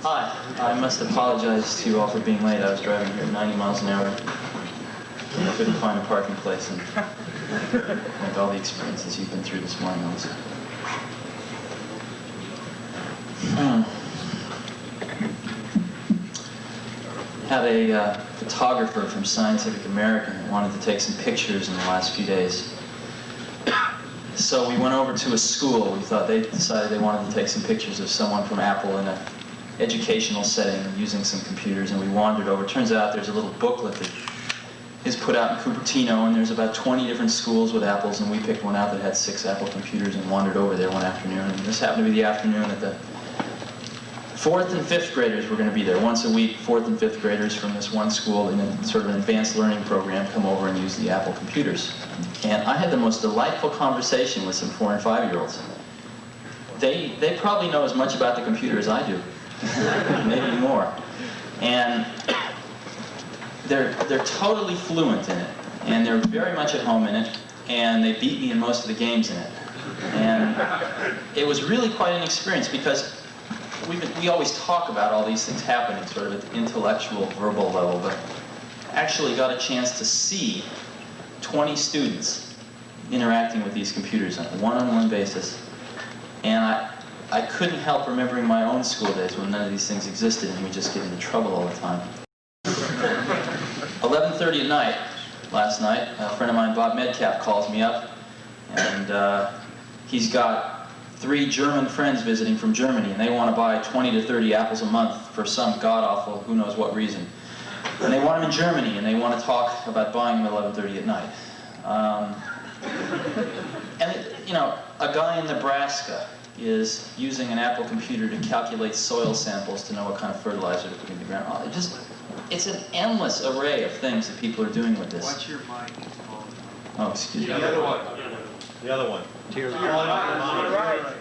Hi, I must apologize to you all for being late. I was driving here at 90 miles an hour. I couldn't find a parking place, and like all the experiences you've been through this morning also. Had a photographer from Scientific American that wanted to take some pictures in the last few days. So we went over to a school. We thought they decided they wanted to take some pictures of someone from Apple in an educational setting using some computers, and we wandered over. Turns out there's a little booklet that is put out in Cupertino, and there's about 20 different schools with Apples, and we picked one out that had 6 Apple computers and wandered over there one afternoon. And this happened to be the afternoon that the 4th and 5th graders were going to be there. Once a week, 4th and 5th graders from this one school in a sort of an advanced learning program come over and use the Apple computers. And I had the most delightful conversation with some 4- and 5-year-olds. They probably know as much about the computer as I do, maybe more. And they're totally fluent in it, and they're very much at home in it, and they beat me in most of the games in it. And it was really quite an experience, because we always talk about all these things happening sort of at the intellectual, verbal level, but actually got a chance to see 20 students interacting with these computers on a one-on-one basis. And I couldn't help remembering my own school days when none of these things existed and we just get into trouble all the time. 11:30 at night, last night, a friend of mine, Bob Metcalf, calls me up, and he's got 3 German friends visiting from Germany, and they want to buy 20 to 30 Apples a month for some god-awful, who knows what reason. And they want them in Germany, and they want to talk about buying them at 11:30 at night. You know, a guy in Nebraska is using an Apple computer to calculate soil samples to know what kind of fertilizer to put in the ground. It's an endless array of things that people are doing with this. What's your mic? Oh, excuse me. The other one. The other one. Tier right.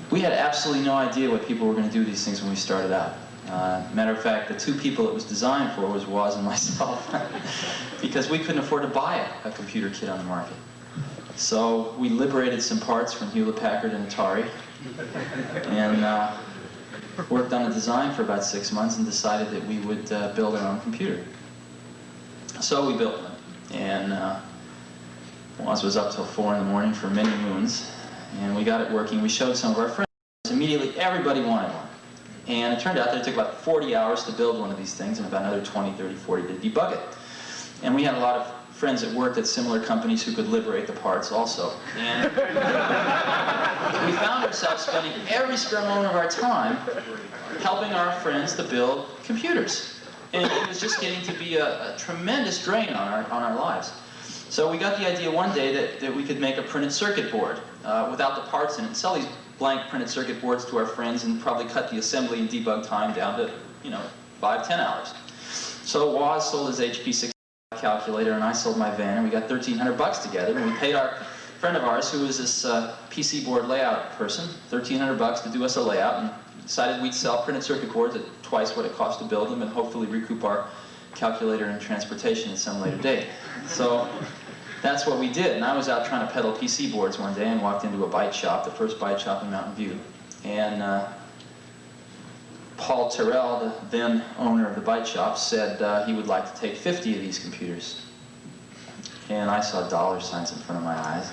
We had absolutely no idea what people were going to do with these things when we started out. Matter of fact, the 2 people it was designed for was Woz and myself, because we couldn't afford to buy a computer kit on the market. So we liberated some parts from Hewlett-Packard and Atari, and worked on a design for about 6 months and decided that we would build our own computer. So we built one, and Woz was up till 4 in the morning for many moons, and we got it working. We showed some of our friends. Immediately, everybody wanted one. And it turned out that it took about 40 hours to build one of these things and about another 20, 30, 40 to debug it. And we had a lot of friends that worked at similar companies who could liberate the parts also. And we found ourselves spending every spare moment of our time helping our friends to build computers. And it was just getting to be a tremendous drain on our lives. So we got the idea one day that we could make a printed circuit board without the parts in it, and sell these blank printed circuit boards to our friends and probably cut the assembly and debug time down to, 5-10 hours. So Woz sold his HP 6 calculator and I sold my van, and we got $1,300 together, and we paid our friend of ours, who was this PC board layout person, $1,300 to do us a layout, and decided we'd sell printed circuit boards at twice what it cost to build them and hopefully recoup our calculator and transportation at some later date. So that's what we did, and I was out trying to peddle PC boards one day and walked into a bite shop, the first bite shop in Mountain View. And Paul Terrell, the then owner of the bite shop, said he would like to take 50 of these computers. And I saw dollar signs in front of my eyes.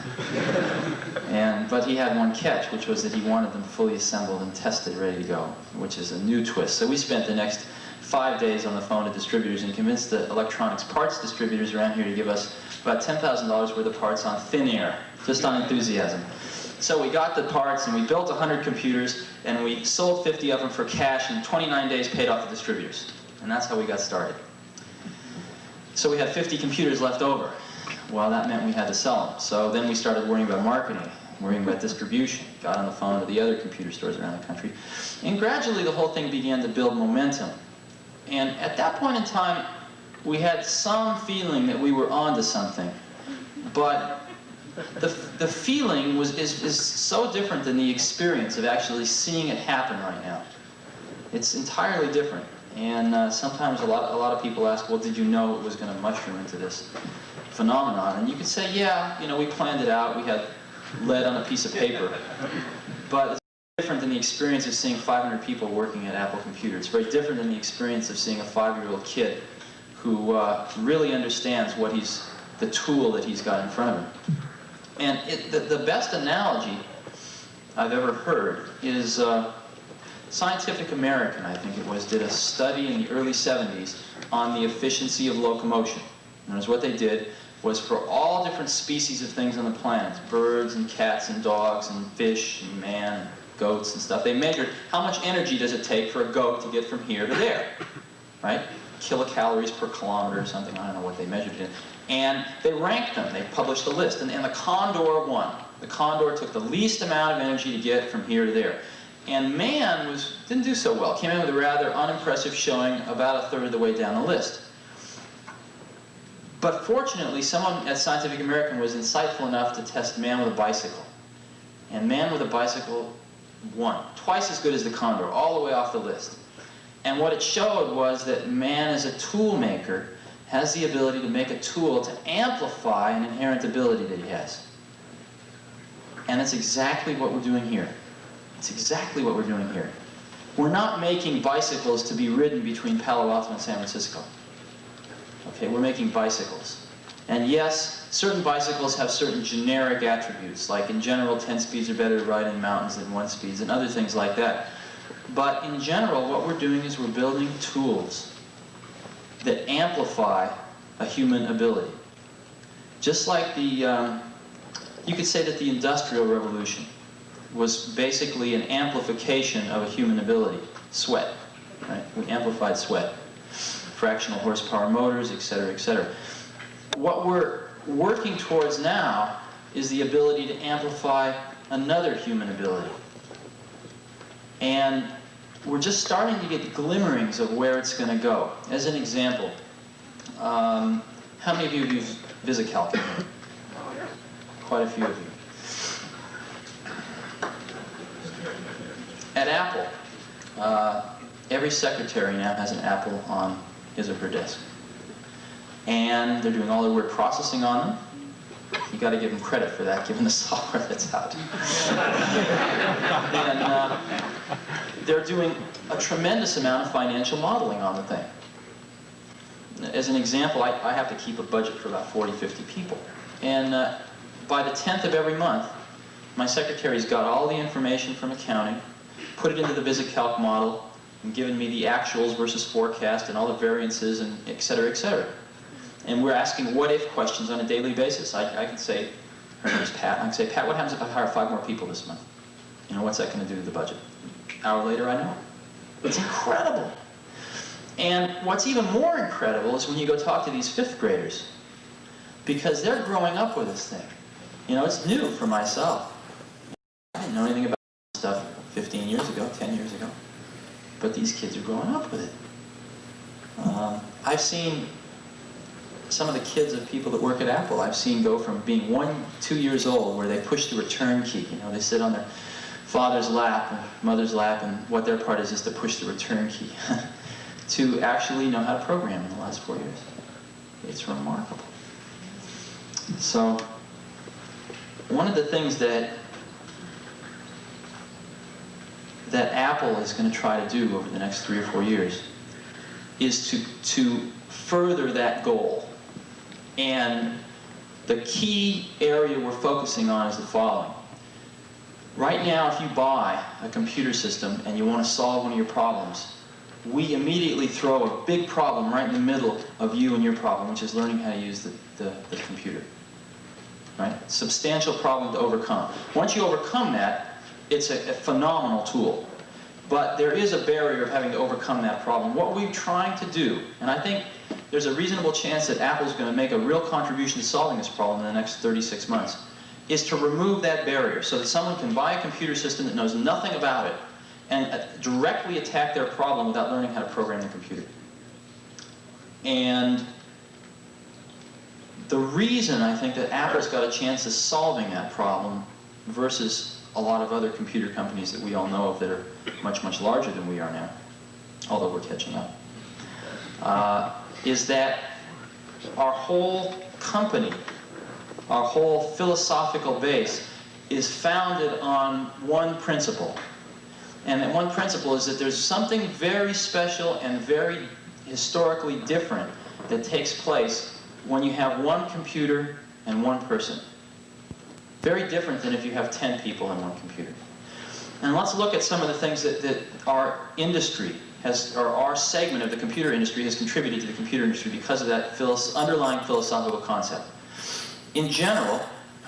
But he had one catch, which was that he wanted them fully assembled and tested, ready to go, which is a new twist. So we spent the next 5 days on the phone to distributors and convinced the electronics parts distributors around here to give us about $10,000 worth of parts on thin air, just on enthusiasm. So we got the parts, and we built 100 computers, and we sold 50 of them for cash, and in 29 days paid off the distributors. And that's how we got started. So we had 50 computers left over. Well, that meant we had to sell them. So then we started worrying about marketing, worrying about distribution, got on the phone to the other computer stores around the country. And gradually the whole thing began to build momentum. And at that point in time, we had some feeling that we were onto something. But the feeling is so different than the experience of actually seeing it happen right now. It's entirely different. And sometimes a lot of people ask, well, did you know it was going to mushroom into this phenomenon? And you could say, yeah, you know, we planned it out. We had lead on a piece of paper. But it's different than the experience of seeing 500 people working at Apple Computer. It's very different than the experience of seeing a 5-year-old kid who really understands the tool that he's got in front of him. And the best analogy I've ever heard is Scientific American, I think it was, did a study in the early 70s on the efficiency of locomotion. And what they did was for all different species of things on the planet, birds and cats and dogs and fish and man and goats and stuff, they measured how much energy does it take for a goat to get from here to there, right? Kilocalories per kilometer or something, I don't know what they measured it in. And they ranked them, they published a list, and the condor won. The condor took the least amount of energy to get from here to there. And man didn't do so well, came in with a rather unimpressive showing about a third of the way down the list. But fortunately, someone at Scientific American was insightful enough to test man with a bicycle. And man with a bicycle won, twice as good as the condor, all the way off the list. And what it showed was that man as a tool maker has the ability to make a tool to amplify an inherent ability that he has. And that's exactly what we're doing here. It's exactly what we're doing here. We're not making bicycles to be ridden between Palo Alto and San Francisco. Okay, we're making bicycles. And yes, certain bicycles have certain generic attributes, like in general 10 speeds are better to ride in mountains than 1 speeds and other things like that. But in general, what we're doing is we're building tools that amplify a human ability. Just like you could say that the Industrial Revolution was basically an amplification of a human ability, sweat, right? We amplified sweat, fractional horsepower motors, etc., etc. What we're working towards now is the ability to amplify another human ability. And we're just starting to get glimmerings of where it's going to go. As an example, how many of you have used VisiCalc? Quite a few of you. At Apple, every secretary now has an Apple on his or her desk. And they're doing all their word processing on them. You got to give them credit for that, given the software that's out. And they're doing a tremendous amount of financial modeling on the thing. As an example, I have to keep a budget for about 40, 50 people. And by the 10th of every month, my secretary's got all the information from accounting, put it into the VisiCalc model, and given me the actuals versus forecast and all the variances and et cetera, et cetera. And we're asking what-if questions on a daily basis. I can say, her name's Pat, I can say, Pat, what happens if I hire 5 more people this month? You know, what's that going to do to the budget? An hour later, I know. It's incredible. And what's even more incredible is when you go talk to these 5th graders, because they're growing up with this thing. You know, it's new for myself. I didn't know anything about this stuff 15 years ago, 10 years ago. But these kids are growing up with it. I've seen some of the kids of people that work at Apple, I've seen go from being 1, 2 years old, where they push the return key. You know, they sit on their father's lap and mother's lap, and what their part is to push the return key, to actually know how to program in the last 4 years. It's remarkable. So, one of the things that Apple is going to try to do over the next 3 or 4 years is to further that goal. And the key area we're focusing on is the following. Right now, if you buy a computer system and you want to solve one of your problems, we immediately throw a big problem right in the middle of you and your problem, which is learning how to use the computer. Right? Substantial problem to overcome. Once you overcome that, it's a phenomenal tool. But there is a barrier of having to overcome that problem. What we're trying to do, and I think there's a reasonable chance that Apple's going to make a real contribution to solving this problem in the next 36 months, is to remove that barrier so that someone can buy a computer system that knows nothing about it and directly attack their problem without learning how to program the computer. And the reason I think that Apple's got a chance of solving that problem versus a lot of other computer companies that we all know of that are much, much larger than we are now, although we're catching up, is that our whole company, our whole philosophical base, is founded on one principle. And that one principle is that there's something very special and very historically different that takes place when you have one computer and one person. Very different than if you have 10 people in one computer. And let's look at some of the things that our industry has, or our segment of the computer industry has contributed to the computer industry because of that underlying philosophical concept. In general,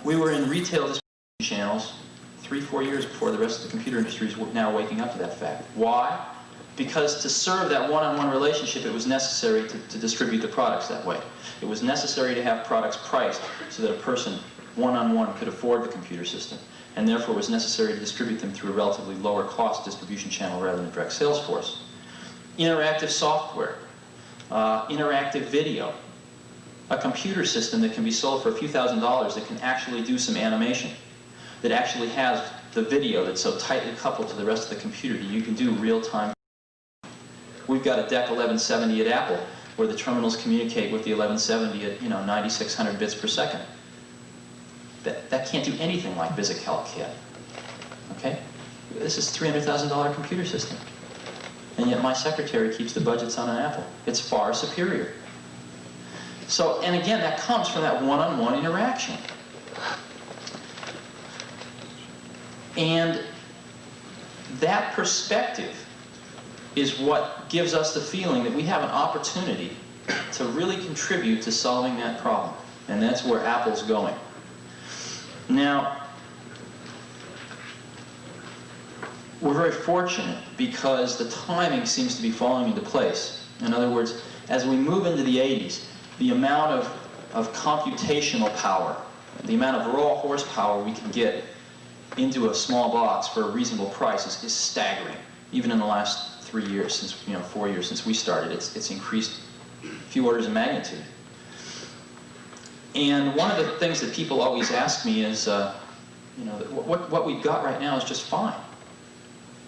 we were in retail distribution channels 3-4 years before the rest of the computer industry is now waking up to that fact. Why? Because to serve that one-on-one relationship, it was necessary to distribute the products that way. It was necessary to have products priced so that a person one-on-one could afford the computer system, and therefore it was necessary to distribute them through a relatively lower cost distribution channel rather than a direct sales force. Interactive software, interactive video, a computer system that can be sold for a few $1,000s that can actually do some animation, that actually has the video that's so tightly coupled to the rest of the computer that you can do real-time. We've got a DEC 1170 at Apple where the terminals communicate with the 1170 at 9600 bits per second. That can't do anything like VisiCalc can. Okay? This is a $300,000 computer system. And yet my secretary keeps the budgets on an Apple. It's far superior. So, and again, that comes from that one-on-one interaction. And that perspective is what gives us the feeling that we have an opportunity to really contribute to solving that problem. And that's where Apple's going. Now, we're very fortunate because the timing seems to be falling into place. In other words, as we move into the 80s, the amount of computational power, the amount of raw horsepower we can get into a small box for a reasonable price is staggering. Even in the last 3 years, since 4 years since we started, it's increased a few orders of magnitude. And one of the things that people always ask me is, what we've got right now is just fine.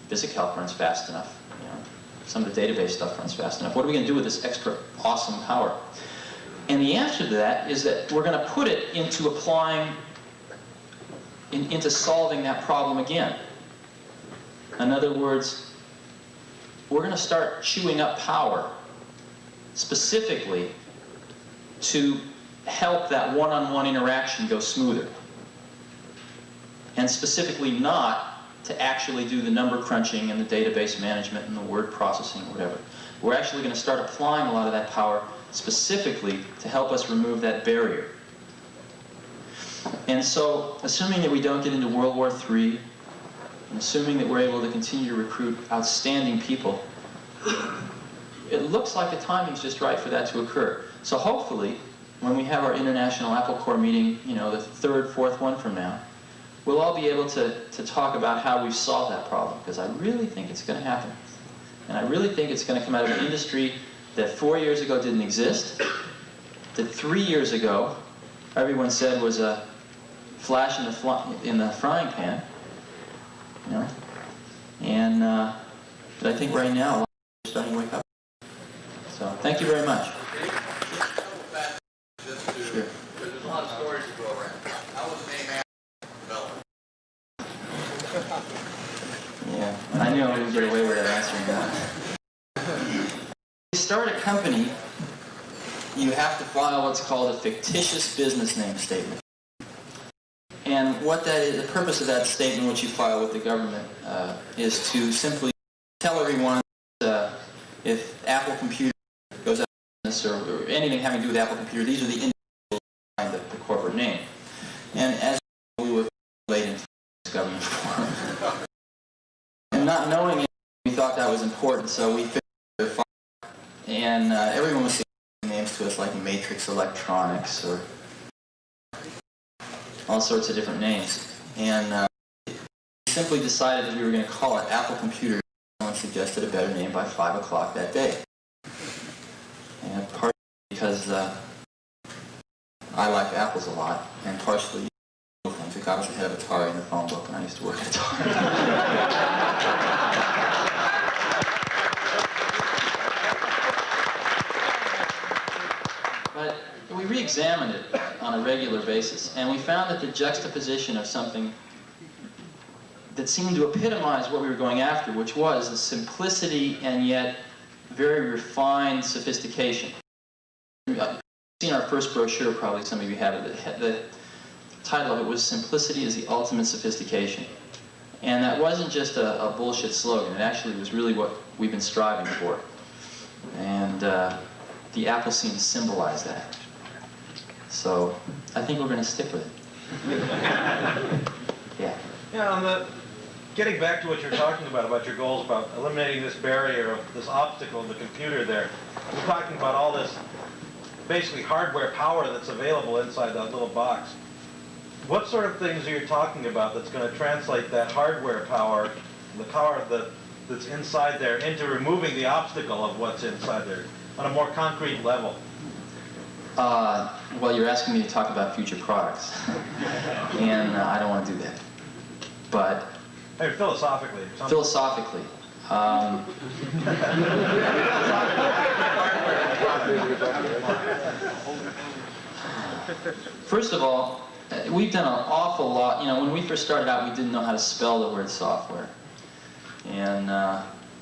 VisiCalc runs fast enough. Some of the database stuff runs fast enough. What are we going to do with this extra awesome power? And the answer to that is that we're going to put it into applying, into solving that problem again. In other words, we're going to start chewing up power specifically to help that one-on-one interaction go smoother. And specifically not to actually do the number crunching and the database management and the word processing or whatever. We're actually going to start applying a lot of that power specifically to help us remove that barrier. And so, assuming that we don't get into World War III, and assuming that we're able to continue to recruit outstanding people, it looks like the timing's just right for that to occur. So hopefully, when we have our International Apple Corps meeting, the third, fourth one from now, we'll all be able to talk about how we've solved that problem, because I really think it's going to happen. And I really think it's going to come out of an industry that 4 years ago didn't exist, that 3 years ago everyone said was a flash in the frying pan, and but I think right now we're starting to wake up. So thank you very much. Sure. There's a lot of stories to go around. How was the name developed? Yeah, I knew I wouldn't get away with answering that. To start a company, you have to file what's called a fictitious business name statement. And what that is, the purpose of that statement, which you file with the government, is to simply tell everyone if Apple Computer goes out of business or anything having to do with Apple Computer, these are the individuals behind the corporate name. And as we were late in government form, and not knowing it, we thought that was important, so we figured it out. And everyone was saying names to us like Matrix Electronics or all sorts of different names. And we simply decided that we were going to call it Apple Computer. Someone suggested a better name by 5 o'clock that day. And partly because I like apples a lot, and partially things. I was ahead of Atari in the phone book, and I used to work at Atari. examined it on a regular basis, and we found that the juxtaposition of something that seemed to epitomize what we were going after, which was the simplicity and yet very refined sophistication. You've seen our first brochure, probably some of you have it. The title of it was "Simplicity is the Ultimate Sophistication." And that wasn't just a bullshit slogan. It actually was really what we've been striving for. And the Apple seemed to symbolize that. So I think we're going to stick with it. Yeah. Yeah, getting back to what you're talking about your goals, about eliminating this barrier, this obstacle in the computer there. You're talking about all this, basically hardware power that's available inside that little box. What sort of things are you talking about that's going to translate that hardware power, the power that's inside there, into removing the obstacle of what's inside there on a more concrete level? Well, you're asking me to talk about future products, and I don't want to do that. But Hey, philosophically. Or something. philosophically, first of all, we've done an awful lot. You know, when we first started out, we didn't know how to spell the word software, and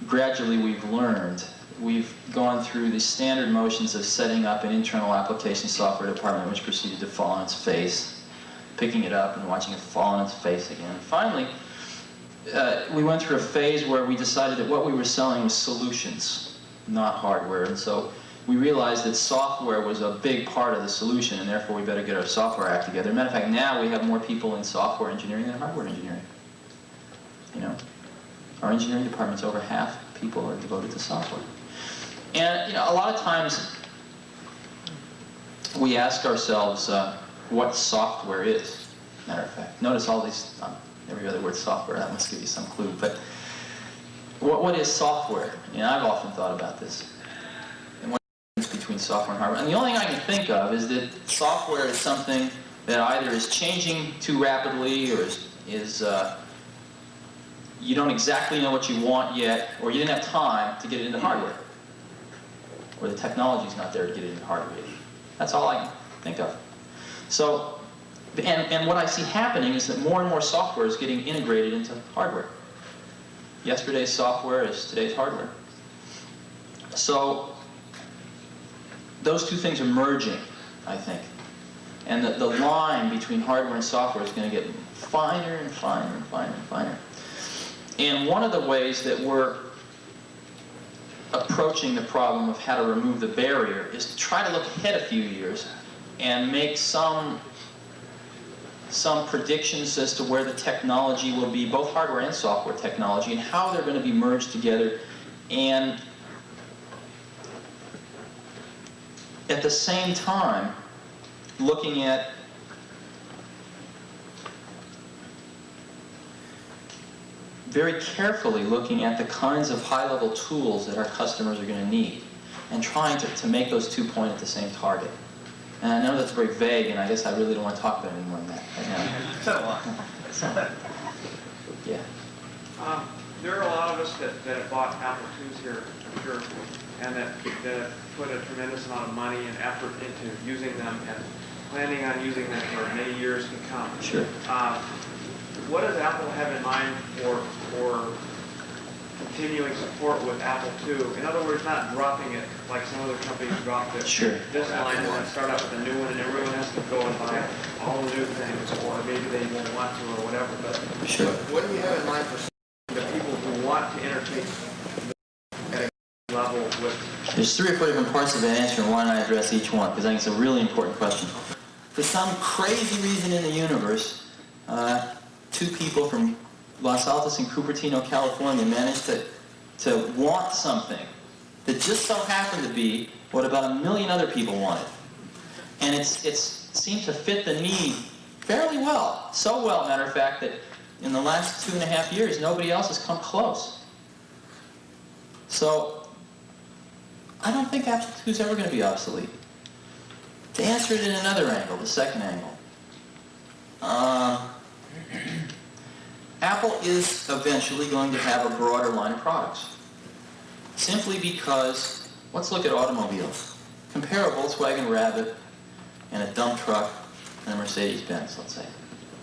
gradually we've learned. We've gone through the standard motions of setting up an internal application software department, which proceeded to fall on its face, picking it up and watching it fall on its face again. And finally, we went through a phase where we decided that what we were selling was solutions, not hardware. And so we realized that software was a big part of the solution, and therefore we better get our software act together. Matter of fact, now we have more people in software engineering than hardware engineering. You know, our engineering department's over half people are devoted to software. And you know, a lot of times we ask ourselves what software is. Matter of fact, notice all these, every other word software, that must give you some clue. But what is software? You know, I've often thought about this. And what's the difference between software and hardware? And the only thing I can think of is that software is something that either is changing too rapidly, or is you don't exactly know what you want yet, or you didn't have time to get it into hardware, or the technology's not there to get it into hardware. That's all I can think of. So, and what I see happening is that more and more software is getting integrated into hardware. Yesterday's software is today's hardware. So, those two things are merging, I think. And the line between hardware and software is going to get finer and finer and finer and finer. And one of the ways that we're approaching the problem of how to remove the barrier is to try to look ahead a few years and make some predictions as to where the technology will be, both hardware and software technology, and how they're going to be merged together, and at the same time looking at very carefully looking at the kinds of high-level tools that our customers are going to need, and trying to make those two point at the same target. And I know that's very vague, and I guess I really don't want to talk about it any more than that right now. Said a lot. So, yeah. There are a lot of us that have bought Apple IIs here, I'm sure, and that put a tremendous amount of money and effort into using them and planning on using them for many years to come. Sure. What does Apple have in mind for continuing support with Apple II? In other words, not dropping it like some other companies dropped it. Sure. This line and then start out with a new one, and everyone has to go and buy all the new things, or maybe they won't want to, or whatever. But Sure. what do you have in mind for the people who want to interface at a level with? There's 3 or 4 different parts of that answer, and why don't I address each one? Because I think it's a really important question. For some crazy reason in the universe, 2 people from Los Altos and Cupertino, California managed to want something that just so happened to be what about 1 million other people wanted. And it seemed to fit the need fairly well. So well, matter of fact, that in the last 2.5 years, nobody else has come close. So, I don't think Apple II is ever going to be obsolete. To answer it in another angle, the second angle, Apple is eventually going to have a broader line of products. Simply because, let's look at automobiles. Compare a Volkswagen Rabbit and a dump truck and a Mercedes-Benz, let's say.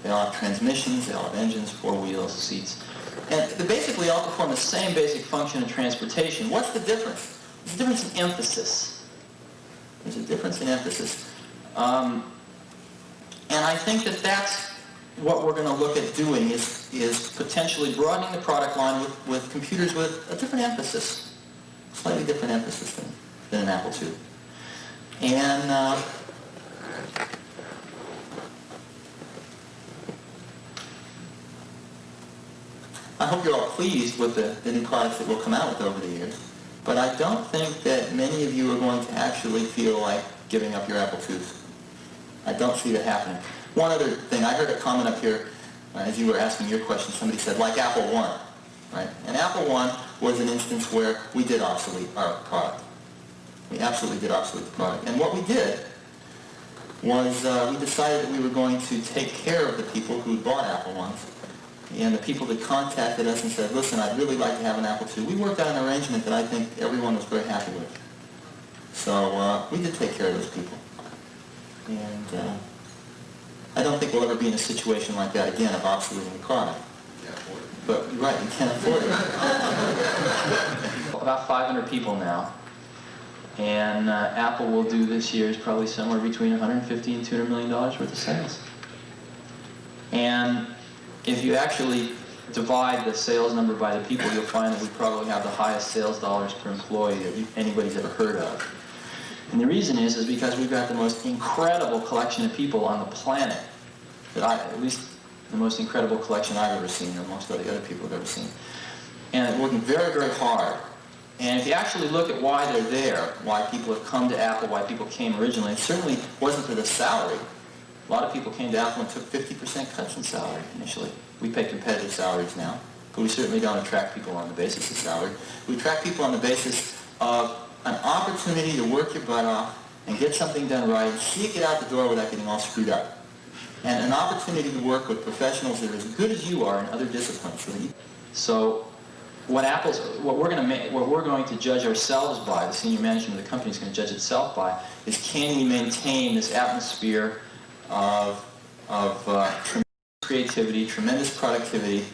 They all have transmissions, they all have engines, 4 wheels, seats. And they basically all perform the same basic function in transportation. What's the difference? There's a difference in emphasis. There's a difference in emphasis. And I think that that's what we're going to look at doing is potentially broadening the product line with computers with a different emphasis, slightly different emphasis than an Apple II. And I hope you're all pleased with the new products that we'll come out with over the years. But I don't think that many of you are going to actually feel like giving up your Apple IIs. I don't see that happening. One other thing, I heard a comment up here as you were asking your question. Somebody said, like Apple I, right? And Apple I was an instance where we did obsolete our product. We absolutely did obsolete the product. And what we did was we decided that we were going to take care of the people who bought Apple I's and the people that contacted us and said, listen, I'd really like to have an Apple II. We worked out an arrangement that I think everyone was very happy with. So we did take care of those people. And I don't think we'll ever be in a situation like that again of obsoleting the product. But right, you can't afford it. About 500 people now. And Apple will do this year is probably somewhere between $150 and $200 million worth of sales. And if you actually divide the sales number by the people, you'll find that we probably have the highest sales dollars per employee that anybody's ever heard of. And the reason is because we've got the most incredible collection of people on the planet, at least the most incredible collection I've ever seen, or most of the other people have ever seen. And they're working very, very hard. And if you actually look at why they're there, why people have come to Apple, why people came originally, it certainly wasn't for the salary. A lot of people came to Apple and took 50% cuts in salary initially. We pay competitive salaries now, but we certainly don't attract people on the basis of salary. We attract people on the basis of an opportunity to work your butt off and get something done right, and see it get out the door without getting all screwed up. And an opportunity to work with professionals that are as good as you are in other disciplines. So what we're going to judge ourselves by, the senior management of the company is going to judge itself by, is can we maintain this atmosphere of tremendous creativity, tremendous productivity,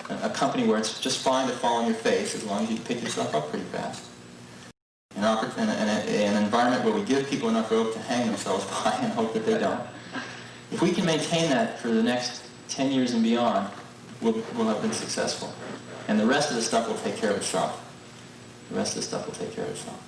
a company where it's just fine to fall on your face as long as you pick yourself up pretty fast. An environment where we give people enough rope to hang themselves by and hope that they don't. If we can maintain that for the next 10 years and beyond, we'll have been successful. And the rest of the stuff will take care of itself. The rest of the stuff will take care of itself.